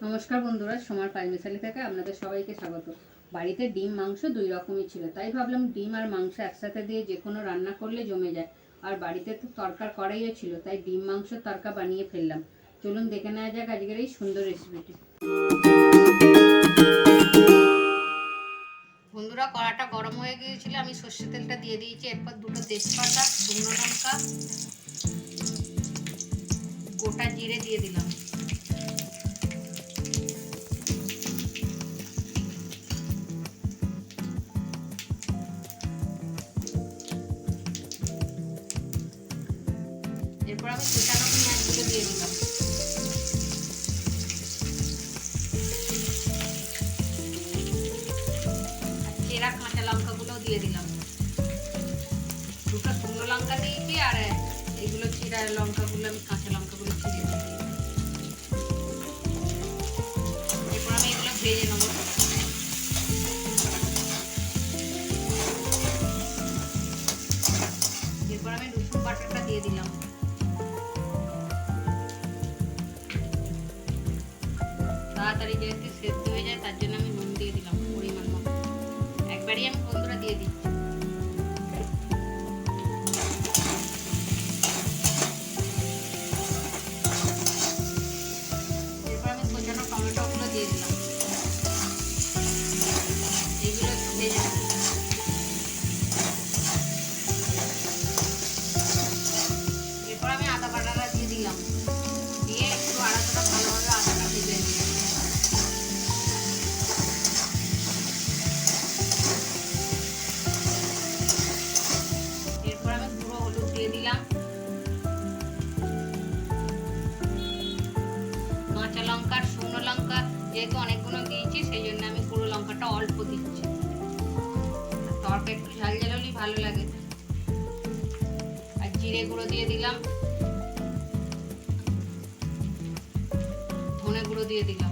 নমস্কার বন্ধুরা, সোমার পাইমিশালি থেকে আপনাদের সবাইকে স্বাগত। বাড়িতে ডিম মাংস দুই রকমই ছিল, তাই ভাবলাম ডিম আর মাংস একসাথে দিয়ে যে কোনো রান্না করলে জমে যায়। আর বাড়িতে তো তরকার কড়াইও ছিল, তাই ডিম মাংস তরকা বানিয়ে ফেললাম। চলুন দেখে নেওয়া যাক আজকের এই সুন্দর রেসিপিটি। বন্ধুরা, কড়াটা গরম হয়ে গিয়েছিল, আমি সর্ষে তেলটা দিয়ে দিয়েছি। এরপর দুটো তেজপাতা, শুকনো লঙ্কা, গোটা জিরে দিয়ে দিলাম। এরপর আমি কুচানো পেঁয়াজগুলো দিয়ে দিলাম। আর চেরা কাঁচা লঙ্কাগুলোও দিয়ে দিলাম। দুটো শুকনো লঙ্কা দিয়েছি, আর এইগুলো চেরা লঙ্কাগুলো আমি কাঁচা লঙ্কাগুলো ছিঁড়ে দিয়েছি। এরপর আমি এগুলো ভেজে নেবো। এরপর আমি রসুন বাটাটা দিয়ে দিলাম। তাড়াতাড়ি যেহেতু সেদ্ধ হয়ে যায়, তার জন্য আমি নুন দিয়ে দিলাম পরিমাণ মতো। একবারই আমি বন্ধুরা দিয়ে দিচ্ছি। এরপর আমি কোচানো টমেটোগুলো দিয়ে দিলাম। এগুলো ভেজে নেব। এরপর আমি আদা বাটাটা দিয়ে দিলাম, দিয়ে একটু আদাটা ভালোভাবে আদাটা ভেজে নিই। এরপর আমি গুঁড়ো হলুদ দিয়ে দিলাম। কাঁচা লঙ্কা আর শুকনো লঙ্কা যেহেতু অনেকগুলো দিয়েছি, সেই জন্য আমি গুঁড়ো লঙ্কাটা অল্প দিচ্ছি। তরকা একটু ঝাল ঝাল হলেই ভালো লাগে। আর জিরে গুঁড়ো দিয়ে দিলাম, ধনে গুঁড়ো দিয়ে দিলাম।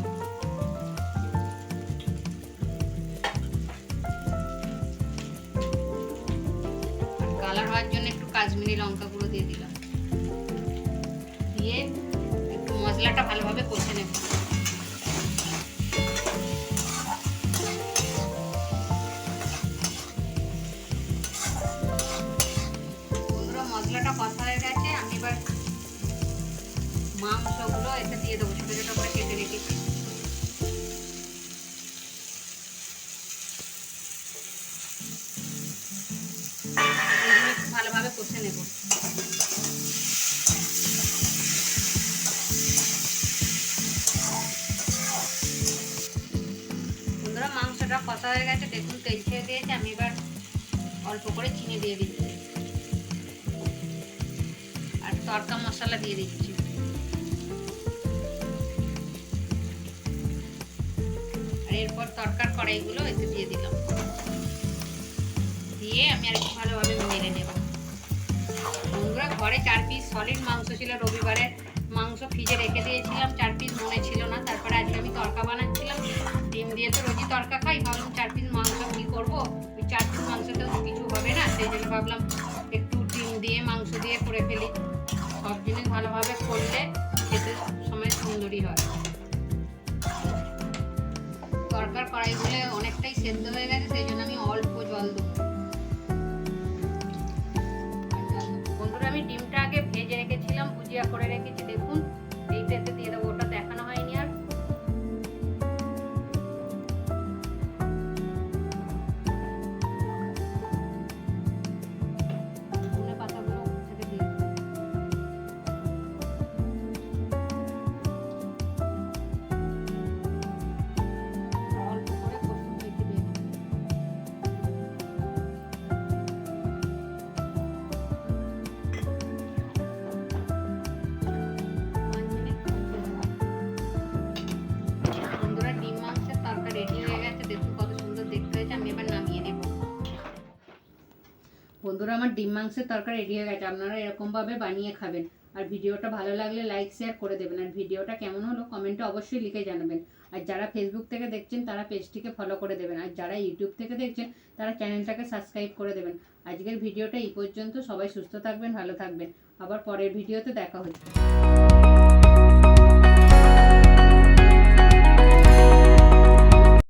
আর কালার হওয়ার জন্য একটু কাশ্মীরি লঙ্কা গুঁড়ো দিয়ে দিলাম। দিয়ে একটু মশলাটা ভালোভাবে কষে নেব। বন্ধুরা, মশলাটা কষা হয়ে গেছে, আমি এবার মাংসগুলো এতে দিয়ে দেবো। ছোটো ছোটো করে কেটে রেখেছি। এগুলো একটু ভালোভাবে কষে নেব। বন্ধুরা, মাংসটা কষা হয়ে গেছে, দেখুন তেল ছেড়ে দিয়েছে। আমি এবার অল্প করে চিনি দিয়ে দিচ্ছি আর তড়কা মশলা দিয়ে দিচ্ছি। আর এরপর তরকার কড়াইগুলো এতে দিয়ে দিলাম। দিয়ে আমি আর একটু ভালোভাবে মেরে নেব। বন্ধুরা, ঘরে 4 পিস সলিড মাংস ছিল। রবিবারে মাংস ফ্রিজে রেখে দিয়েছিলাম, 4 পিস মনে ছিল না। তারপরে আজকে আমি তরকা বানাচ্ছিলাম। ডিম দিয়ে তো রোজই তরকা খাই, ভাবলাম 4 পিস মাংস কি করবো, ওই 4 পিস মাংসতেও কিছু হবে না, সেই জন্য ভাবলাম একটু ডিম দিয়ে মাংস দিয়ে করে ফেলি। সব জিনিস ভালোভাবে করলে খেতে সময় সুন্দরই হয়। তরকার কড়াইগুলো অনেকটাই সেদ্ধ হয়ে গেছে, সেই জন্য আমি অল্প জল দেবো। বন্ধুরা, আমি ডিমটা আগে ভেজে রেখেছিলাম, ভুজিয়া করে রেখেছি। দেখুন এইটাতে দিয়ে দেবো, ওটা দেখানো হয়নি। আর ধনে পাতাগুলো থেকে দিয়ে দেবো। অল্প করে কসুরি মেথি দিয়ে দেবো। বন্ধুরা, ডিম মাংসের তরকা রেডি হয়ে গেছে, দেখুন কত সুন্দর দেখতে হয়েছে। আমি এবার নামিয়ে নেব। বন্ধুরা, আমার ডিম মাংসের তরকা রেডি হয়ে গেছে। আপনারা এরকমভাবে বানিয়ে খাবেন। আর ভিডিওটা ভালো লাগলে লাইক শেয়ার করে দেবেন। আর ভিডিওটা কেমন হলো কমেন্টে অবশ্যই লিখে জানাবেন। আর যারা ফেসবুক থেকে দেখছেন তারা পেজটিকে ফলো করে দেবেন। আর যারা ইউটিউব থেকে দেখছেন তারা চ্যানেলটাকে সাবস্ক্রাইব করে দেবেন। আজকের ভিডিওটা এই পর্যন্ত। সবাই সুস্থ থাকবেন, ভালো থাকবেন। আবার পরের ভিডিওতে দেখা হচ্ছে।